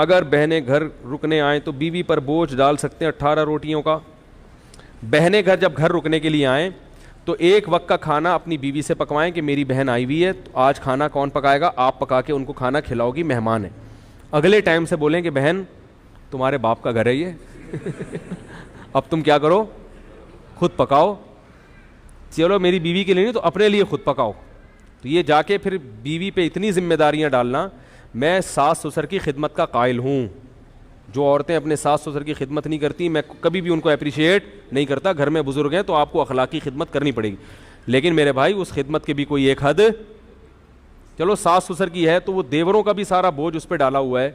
اگر بہنیں گھر رکنے آئیں تو بیوی پر بوجھ ڈال سکتے ہیں 18 روٹیوں کا. بہنیں جب گھر رکنے کے لیے آئیں تو ایک وقت کا کھانا اپنی بیوی سے پکوائیں کہ میری بہن آئی ہوئی ہے تو آج کھانا کون پکائے گا, آپ پکا کے ان کو کھانا کھلاؤ گی, مہمان ہے. اگلے ٹائم سے بولیں کہ بہن تمہارے باپ کا گھر ہے یہ اب تم کیا کرو, خود پکاؤ. چلو میری بیوی کے لیے نہیں تو اپنے لیے خود پکاؤ. تو یہ جا کے پھر بیوی پہ اتنی ذمہ داریاں ڈالنا. میں ساس سسر کی خدمت کا قائل ہوں. جو عورتیں اپنے ساس سسر کی خدمت نہیں کرتی میں کبھی بھی ان کو اپریشیٹ نہیں کرتا. گھر میں بزرگ ہیں تو آپ کو اخلاقی خدمت کرنی پڑے گی, لیکن میرے بھائی اس خدمت کی بھی کوئی ایک حد. چلو ساس سسر کی ہے تو وہ دیوروں کا بھی سارا بوجھ اس پہ ڈالا ہوا ہے.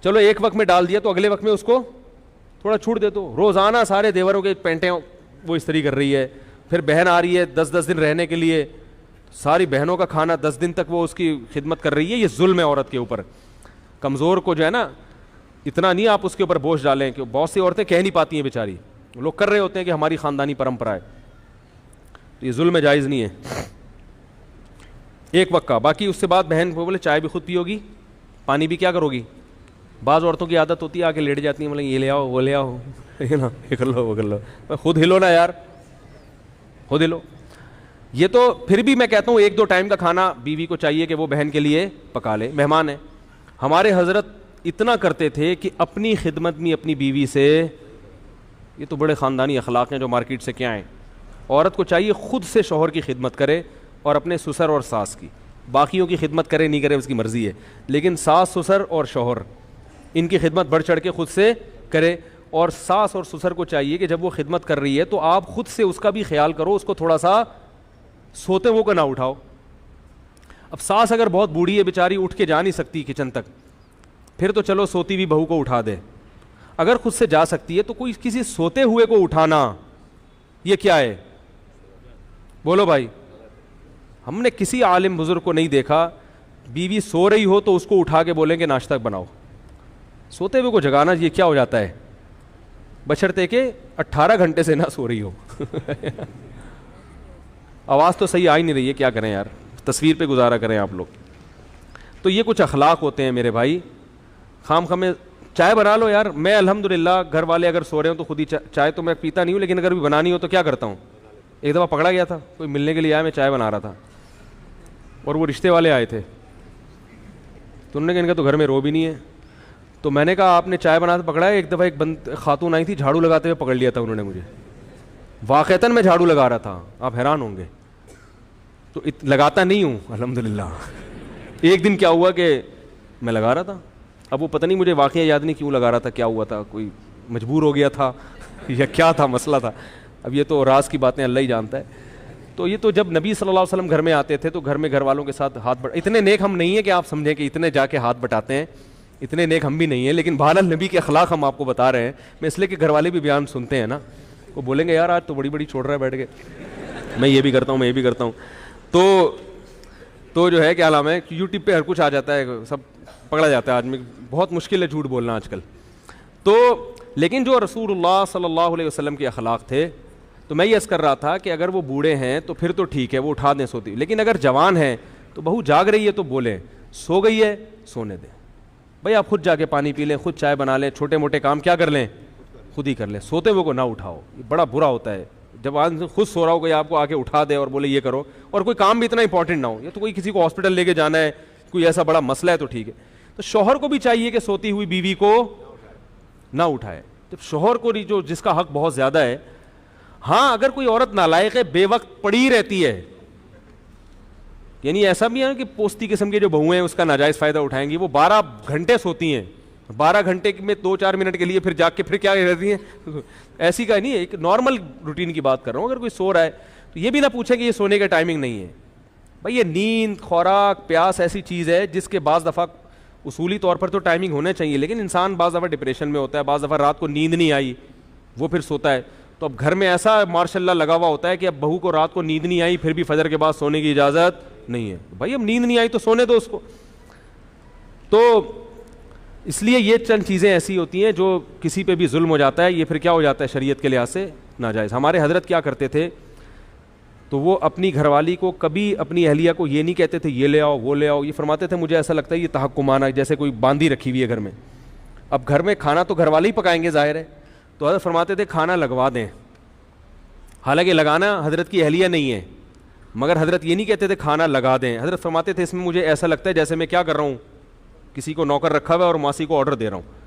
چلو ایک وقت میں ڈال دیا تو اگلے وقت میں اس کو تھوڑا چھوٹ دے دو. روزانہ سارے دیوروں کے پینٹیں وہ استری کر رہی ہے, پھر بہن آ رہی ہے 10 دن رہنے کے لیے, ساری بہنوں کا کھانا 10 دن تک وہ اس کی خدمت کر رہی ہے. یہ ظلم ہے عورت کے اوپر. کمزور کو جو ہے نا اتنا نہیں آپ اس کے اوپر بوجھ ڈالیں کہ بہت سی عورتیں کہہ نہیں پاتی ہیں بیچاری, لوگ کر رہے ہوتے ہیں کہ ہماری خاندانی پرمپرا ہے. تو یہ ظلم جائز نہیں ہے ایک وقت کا. باقی اس سے بعد بہن کو بولے چائے بھی خود پیو گی, پانی بھی کیا کرو گی. بعض عورتوں کی عادت ہوتی ہے آ کے لیٹ جاتی ہیں, بولیں یہ لے آؤ وہ لے آؤ, نا یہ کر لو وہ کر لو. خود ہلو نا یار, خود ہلو. یہ تو پھر بھی میں کہتا ہوں 1-2 ٹائم کا کھانا بیوی کو چاہیے کہ وہ بہن کے لیے پکا لے, مہمان ہے. ہمارے حضرت اتنا کرتے تھے کہ اپنی خدمت میں اپنی بیوی سے, یہ تو بڑے خاندانی اخلاق ہیں جو مارکیٹ سے کیا ہیں. عورت کو چاہیے خود سے شوہر کی خدمت کرے اور اپنے سسر اور ساس کی. باقیوں کی خدمت کرے نہیں کرے اس کی مرضی ہے, لیکن ساس سسر اور شوہر ان کی خدمت بڑھ چڑھ کے خود سے کرے. اور ساس اور سسر کو چاہیے کہ جب وہ خدمت کر رہی ہے تو آپ خود سے اس کا بھی خیال کرو, اس کو تھوڑا سا سوتے وہ کو نہ اٹھاؤ. اب ساس اگر بہت بوڑھی ہے بیچاری, اٹھ کے جا نہیں سکتی کچن تک, پھر تو چلو سوتی ہوئی بہو کو اٹھا دے. اگر خود سے جا سکتی ہے تو کوئی کسی سوتے ہوئے کو اٹھانا یہ کیا ہے, بولو بھائی. ہم نے کسی عالم بزرگ کو نہیں دیکھا بیوی سو رہی ہو تو اس کو اٹھا کے بولیں کہ ناشتہ بناؤ. سوتے ہوئے کو جگانا یہ کیا ہو جاتا ہے, بشرطے کہ 18 گھنٹے سے نہ سو رہی ہو. آواز تو صحیح آ ہی نہیں رہی ہے, کیا کریں یار, تصویر پہ گزارا کریں آپ لوگ. تو یہ کچھ اخلاق ہوتے ہیں میرے بھائی. خام خامے چائے بنا لو یار. میں الحمدللہ گھر والے اگر سو رہے ہوں تو خود ہی چائے تو میں پیتا نہیں ہوں, لیکن اگر بھی بنانی ہو تو کیا کرتا ہوں. ایک دفعہ پکڑا گیا تھا, کوئی ملنے کے لیے آیا, میں چائے بنا رہا تھا اور وہ رشتے والے آئے تھے, تو انہوں نے کہا ان کا تو گھر میں رو بھی نہیں ہے. تو میں نے کہا آپ نے چائے بناتے پکڑا ہے. ایک دفعہ ایک خاتون آئی تھی, جھاڑو لگاتے ہوئے پکڑ لیا تھا انہوں نے مجھے. واقعتاً میں جھاڑو لگا رہا تھا, آپ حیران ہوں گے. تو لگاتا نہیں ہوں الحمدللہ. ایک دن کیا ہوا کہ میں لگا رہا تھا, اب وہ پتہ نہیں مجھے واقعہ یاد نہیں کیوں لگا رہا تھا, کیا ہوا تھا, کوئی مجبور ہو گیا تھا یا کیا تھا مسئلہ تھا. اب یہ تو راز کی باتیں اللہ ہی جانتا ہے. تو یہ تو جب نبی صلی اللہ علیہ وسلم گھر میں آتے تھے تو گھر میں گھر والوں کے ساتھ ہاتھ اتنے نیک ہم نہیں ہیں کہ آپ سمجھیں کہ اتنے جا کے ہاتھ بٹاتے ہیں, اتنے نیک ہم بھی نہیں ہیں, لیکن بہرحال نبی کے اخلاق ہم آپ کو بتا رہے ہیں. میں اس لیے کہ گھر والے بھی بیان سنتے ہیں نا, وہ بولیں گے یار آج تو بڑی بڑی چھوڑ رہا ہے بیٹھ کے, میں یہ بھی کرتا ہوں میں یہ بھی کرتا ہوں. تو جو ہے کیا نام ہے, یوٹیوب پہ ہر کچھ آ جاتا ہے, سب پکڑا جاتا ہے. آدمی بہت مشکل ہے جھوٹ بولنا آج کل. تو لیکن جو رسول اللہ صلی اللہ علیہ وسلم کے اخلاق تھے, تو میں یہ عرض کر رہا تھا کہ اگر وہ بوڑھے ہیں تو پھر تو ٹھیک ہے وہ اٹھا دیں سوتی, لیکن اگر جوان ہیں تو بہو جاگ رہی ہے تو بولیں, سو گئی ہے سونے دیں بھائی, آپ خود جا کے پانی پی لیں, خود چائے بنا لیں, چھوٹے موٹے کام کیا کر لیں خود ہی کر لیں. سوتے ہوئے کو نہ اٹھاؤ, یہ بڑا برا ہوتا ہے جب آدمی خود سو رہا ہو کوئی آپ کو آ کے اٹھا دے اور بولے یہ کرو, اور کوئی کام بھی اتنا امپورٹنٹ نہ ہو. یہ تو کوئی کسی کو ہاسپٹل لے کے جانا ہے, کوئی ایسا بڑا مسئلہ ہے تو ٹھیک ہے. تو شوہر کو بھی چاہیے کہ سوتی ہوئی بیوی کو نہ اٹھائے. جب شوہر کو جو جس کا حق بہت زیادہ ہے. ہاں اگر کوئی عورت نالائق ہے, بے وقت پڑی رہتی ہے, یعنی ایسا بھی ہے کہ پوستی قسم کے جو بہویں ہیں اس کا ناجائز فائدہ اٹھائیں گی, وہ 12 گھنٹے سوتی ہیں, 12 گھنٹے میں 2-4 منٹ کے لیے پھر جاگ کے پھر کیا رہتی ہیں, ایسی کا نہیں ہے, ایک نارمل روٹین کی بات کر رہا ہوں. اگر کوئی سو رہا ہے تو یہ بھی نہ پوچھیں کہ یہ سونے کا ٹائمنگ نہیں ہے. بھائی یہ نیند, خوراک, پیاس ایسی چیز ہے جس کے بعض دفعہ اصولی طور پر تو ٹائمنگ ہونا چاہیے, لیکن انسان بعض دفعہ ڈپریشن میں ہوتا ہے, بعض دفعہ رات کو نیند نہیں آئی وہ پھر سوتا ہے. تو اب گھر میں ایسا ماشاء اللہ لگا ہوا ہوتا ہے کہ اب بہو کو رات کو نیند نہیں آئی پھر بھی فجر کے بعد سونے کی اجازت نہیں ہے. بھائی اب نیند نہیں آئی تو سونے دو اس کو. تو اس لیے یہ چند چیزیں ایسی ہوتی ہیں جو کسی پہ بھی ظلم ہو جاتا ہے, یہ پھر کیا ہو جاتا ہے شریعت کے لحاظ سے ناجائز. ہمارے حضرت کیا کرتے تھے, تو وہ اپنی گھر والی کو کبھی اپنی اہلیہ کو یہ نہیں کہتے تھے یہ لے آؤ وہ لے آؤ, یہ فرماتے تھے مجھے ایسا لگتا ہے یہ تحکمانہ جیسے کوئی باندھی رکھی ہوئی ہے گھر میں. اب گھر میں کھانا تو گھر والے ہی پکائیں گے ظاہر ہے, تو حضرت فرماتے تھے کھانا لگوا دیں, حالانکہ لگانا حضرت کی اہلیہ نہیں ہے, مگر حضرت یہ نہیں کہتے تھے کھانا لگا دیں. حضرت فرماتے تھے اس میں مجھے ایسا لگتا ہے جیسے میں کیا کر رہا ہوں, کسی کو نوکر رکھا ہوا ہے اور ماسی کو آرڈر دے رہا ہوں,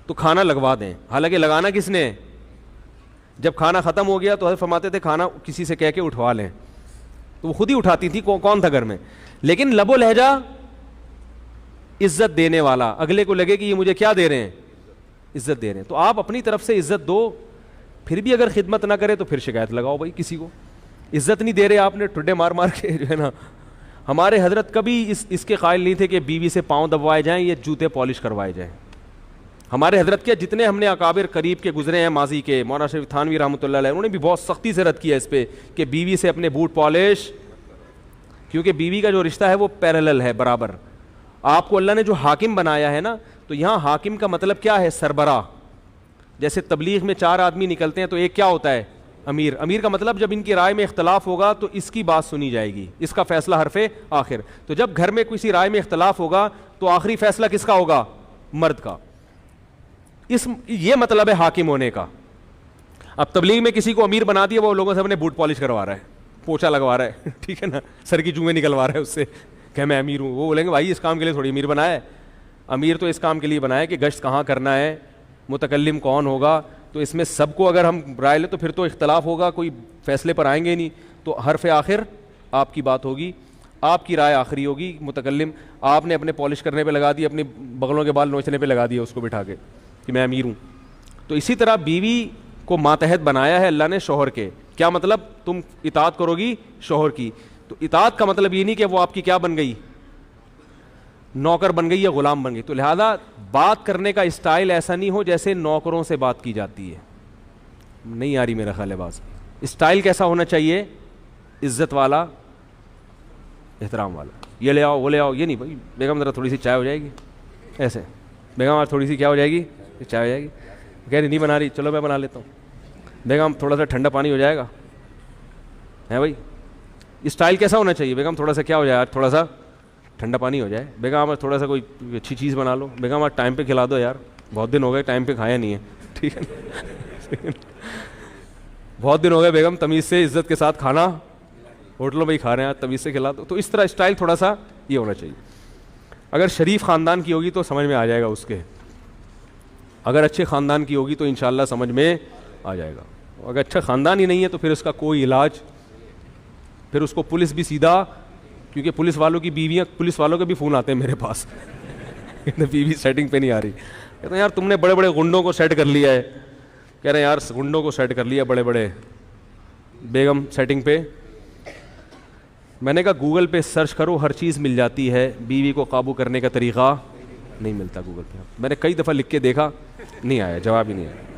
تو کھانا لگوا دیں. حالانکہ لگانا کس نے, جب کھانا ختم ہو گیا تو حضرت فرماتے تھے کھانا کسی سے کہہ کے اٹھوا لیں, تو وہ خود ہی اٹھاتی تھی, کون تھا گھر میں. لیکن لب و لہجہ عزت دینے والا, اگلے کو لگے کہ یہ مجھے کیا دے رہے ہیں, عزت دے رہے ہیں. تو آپ اپنی طرف سے عزت دو, پھر بھی اگر خدمت نہ کرے تو پھر شکایت لگاؤ بھائی کسی کو, عزت نہیں دے رہے آپ نے, ٹھڈے مار مار کے جو ہے نا. ہمارے حضرت کبھی اس کے قائل نہیں تھے کہ بیوی سے پاؤں دبوائے جائیں یا جوتے پالش کروائے جائیں. ہمارے حضرت کے جتنے ہم نے اکابر قریب کے گزرے ہیں ماضی کے, مولانا شریف تھانوی رحمۃ اللہ علیہ, انہوں نے بھی بہت سختی سے رد کیا اس پہ کہ بیوی سے اپنے بوٹ پالش, کیونکہ بیوی کا جو رشتہ ہے وہ پیرالل ہے, برابر. آپ کو اللہ نے جو حاکم بنایا ہے نا, تو یہاں حاکم کا مطلب کیا ہے, سربراہ. جیسے تبلیغ میں 4 آدمی نکلتے ہیں تو ایک کیا ہوتا ہے, امیر. امیر کا مطلب جب ان کی رائے میں اختلاف ہوگا تو اس کی بات سنی جائے گی, اس کا فیصلہ حرف آخر. تو جب گھر میں کسی رائے میں اختلاف ہوگا تو آخری فیصلہ کس کا ہوگا, مرد کا. یہ مطلب ہے حاکم ہونے کا. اب تبلیغ میں کسی کو امیر بنا دیا, وہ لوگوں سے اپنے بوٹ پالش کروا رہا ہے, پوچھا لگوا رہا ہے, ٹھیک ہے نا, سر کی جوئیں نکلوا رہا ہے اس سے کہ میں امیر ہوں. وہ بولیں گے بھائی اس کام کے لیے تھوڑی امیر بنایا ہے, امیر تو اس کام کے لیے بنایا کہ گشت کہاں کرنا ہے, متکلم کون ہوگا. تو اس میں سب کو اگر ہم رائے لیں تو پھر تو اختلاف ہوگا, کوئی فیصلے پر آئیں گے نہیں. تو حرف آخر آپ کی بات ہوگی, آپ کی رائے آخری ہوگی. متکلم آپ نے اپنے پالش کرنے پہ لگا دی, اپنی بغلوں کے بال نوچنے پہ لگا دیا اس کو بٹھا کے کہ میں امیر ہوں. تو اسی طرح بیوی کو ماتحت بنایا ہے اللہ نے شوہر کے. کیا مطلب, تم اطاعت کرو گی شوہر کی. تو اطاعت کا مطلب یہ نہیں کہ وہ آپ کی کیا بن گئی, نوکر بن گئی یا غلام بن گئی. تو لہذا بات کرنے کا اسٹائل ایسا نہیں ہو جیسے نوکروں سے بات کی جاتی ہے. نہیں آ رہی میرا خیال ہے بات. اسٹائل کیسا ہونا چاہیے, عزت والا, احترام والا. یہ لے آؤ وہ لے آؤ, یہ نہیں بھائی بیگم ذرا تھوڑی سی چائے ہو جائے گی, ایسے بیگم آج تھوڑی سی کیا ہو جائے گی, چائے ہو جائے گی. کہہ رہی نہیں بنا رہی, چلو میں بنا لیتا ہوں. بیگم تھوڑا سا ٹھنڈا پانی ہو جائے گا, ہے بھائی. اسٹائل کیسا ہونا چاہیے, بیگم تھوڑا سا کیا ہو جائے, آج تھوڑا سا ٹھنڈا پانی ہو جائے. بیگم آج تھوڑا سا کوئی اچھی چیز بنا لو. بیگم آج ٹائم پہ کھلا دو یار, بہت دن ہو گئے ٹائم پہ کھایا نہیں ہے, ٹھیک ہے. بہت دن ہو گئے بیگم, تمیز سے عزت کے ساتھ کھانا, ہوٹلوں میں ہی کھا رہے ہیں آج, تمیز سے کھلا دو. تو اس طرح اسٹائل تھوڑا سا یہ ہونا چاہیے. اگر شریف خاندان کی ہوگی تو سمجھ میں آ جائے گا اس کے, اگر اچھے خاندان کی ہوگی تو انشاءاللہ سمجھ میں آ جائے گا. اگر اچھا خاندان ہی نہیں ہے تو پھر اس کا کوئی علاج, پھر اس کو پولیس بھی سیدھا, کیونکہ پولیس والوں کی بیویاں, پولیس والوں کے بھی فون آتے ہیں میرے پاس, بیوی سیٹنگ پہ نہیں آ رہی. کہتے ہیں یار تم نے بڑے بڑے گنڈوں کو سیٹ کر لیا ہے. کہہ رہے ہیں یار گنڈوں کو سیٹ کر لیا بڑے بڑے, بیگم سیٹنگ پہ. میں نے کہا گوگل پہ سرچ کرو, ہر چیز مل جاتی ہے, بیوی کو قابو کرنے کا طریقہ نہیں ملتا گوگل پہ. میں نے کئی دفعہ لکھ کے دیکھا, نہیں آیا, جواب ہی نہیں آیا.